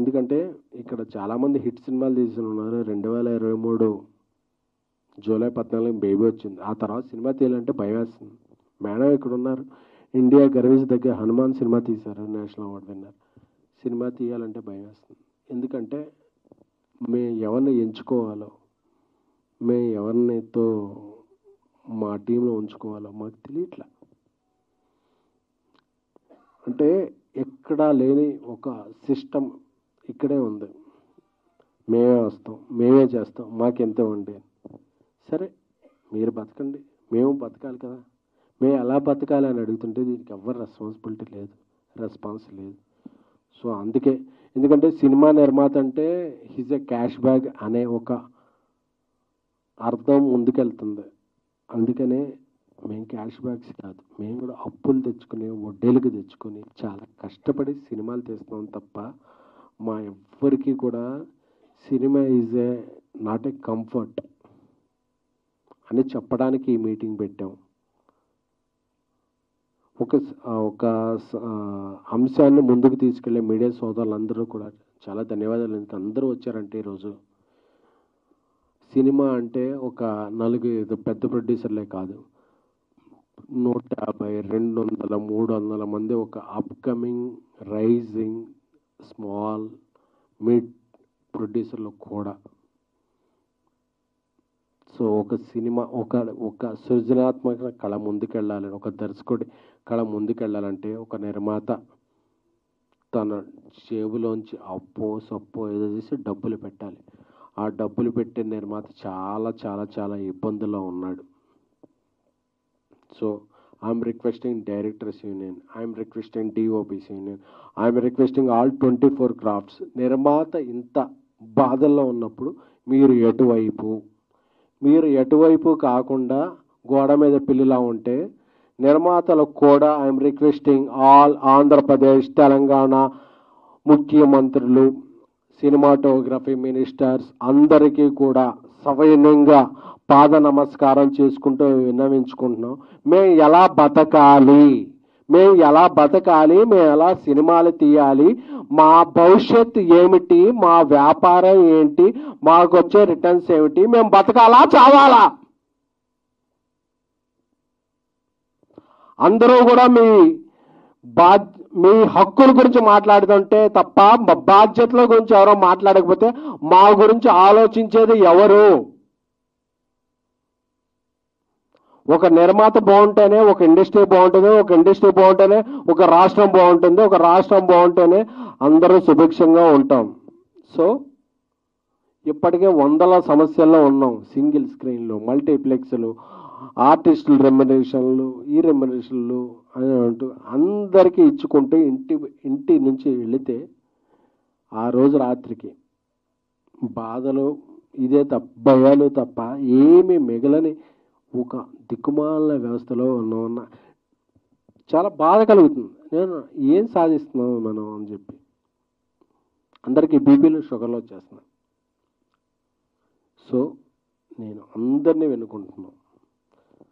ఎందుకంటే ఇక్కడ చాలామంది హిట్ సినిమాలు తీసి ఉన్నారు. 2023 జూలై 14 బేబీ వచ్చింది. ఆ తర్వాత సినిమా తీయాలంటే భయం వేస్తుంది. మేడం ఇక్కడ ఉన్నారు, ఇండియా గర్వించదగ్గ హనుమాన్ సినిమా తీశారు, నేషనల్ అవార్డు విన్నర్. సినిమా తీయాలంటే భయం వేస్తుంది. ఎందుకంటే మేము ఎవరిని ఎంచుకోవాలో, మేము ఎవరినితో మా టీంలో ఉంచుకోవాలో మాకు తెలియట్లా. అంటే ఎక్కడా లేని ఒక సిస్టమ్ ఇక్కడే ఉంది. మేమే వస్తాం, మేమే చేస్తాం, మాకెంత ఉండే. సరే మీరు బతకండి, మేము బతకాలి కదా. మేము ఎలా బతకాలి అని అడుగుతుంటే దీనికి ఎవరు రెస్పాన్స్ లేదు. సో అందుకే, ఎందుకంటే సినిమా నిర్మాత అంటే హిజ్ ఎ క్యాష్ బ్యాగ్ అనే ఒక అర్థం ముందుకెళ్తుంది. అందుకనే మేము క్యాష్ బ్యాగ్స్ కాదు, మేము కూడా అప్పులు తెచ్చుకుని వడ్డీలకు తెచ్చుకొని చాలా కష్టపడి సినిమాలు తీస్తున్నాం తప్ప మా ఎవ్వరికి కూడా cinema is a not a comfort అని చెప్పడానికి ఈ మీటింగ్ పెట్టాం. ఒక అంశాన్ని ముందుకు తీసుకెళ్లే మీడియా సోదరులందరూ కూడా చాలా ధన్యవాదాలు. అందరూ వచ్చారంటే ఈరోజు సినిమా అంటే ఒక 4 పెద్ద ప్రొడ్యూసర్లే కాదు, 150, 200, 300 మంది ఒక అప్కమింగ్ రైజింగ్ స్మాల్ మిడ్ ప్రొడ్యూసర్లు కూడా. సో ఒక సినిమా ఒక సృజనాత్మక కళ ముందుకెళ్ళాలి, ఒక దర్శకుడి కళ ముందుకెళ్ళాలంటే ఒక నిర్మాత తన జేబులోంచి అప్పో సప్పో ఏదో చేసి డబ్బులు పెట్టాలి. ఆ డబ్బులు పెట్టే నిర్మాత చాలా చాలా చాలా ఇబ్బందుల్లో ఉన్నాడు. So I'm requesting directors union, I'm requesting DOPs union, I'm requesting all 24 crafts. నిర్మాత ఇంత బాధల్లో ఉన్నప్పుడు మీరు ఎటువైపు కాకుండా గోడ మీద పిల్లిలా ఉంటే నిర్మాతలకు కూడా I'm requesting all Andhra Pradesh Telangana ముఖ్యమంత్రులు, సినిమాటోగ్రఫీ మినిస్టర్స్ అందరికీ కూడా సవినయంగా పాద నమస్కారం చేసుకుంటూ విన్నవించుకుంటున్నాం. మేము ఎలా బతకాలి, మేము ఎలా సినిమాలు తీయాలి, మా భవిష్యత్తు ఏమిటి, మా వ్యాపారం ఏంటి, మాకు వచ్చే రిటర్న్స్ ఏమిటి, మేము బతకాలా చావాలా? అందరూ కూడా మీ హక్కుల గురించి మాట్లాడుతుంటే తప్ప బాధ్యతల గురించి ఎవరో మాట్లాడకపోతే మా గురించి ఆలోచించేది ఎవరు? ఒక నిర్మాత బాగుంటేనే ఒక ఇండస్ట్రీ బాగుంటుంది, ఒక ఇండస్ట్రీ బాగుంటేనే ఒక రాష్ట్రం బాగుంటుంది, ఒక రాష్ట్రం బాగుంటేనే అందరూ సుభిక్షంగా ఉంటాం. సో ఇప్పటికే 100 సమస్యల్లో ఉన్నాం. సింగిల్ స్క్రీన్లు, మల్టీప్లెక్స్లు, ఆర్టిస్టుల రెమ్యునరేషన్లు, ఈ రెమ్యునరేషన్లు అని అంటూ అందరికీ ఇచ్చుకుంటూ ఇంటి నుంచి వెళితే ఆ రోజు రాత్రికి బాధలు ఇదే భయాలు తప్ప ఏమీ మిగలని ఒక దిక్కుమాల వ్యవస్థలో ఉన్న చాలా బాధ కలుగుతుంది. నేను ఏం సాధిస్తున్నాం మనం అని చెప్పి అందరికీ బీపీలు షుగర్లు వచ్చేస్తున్నాయి. సో నేను అందరినీ వెనుకుంటున్నాను.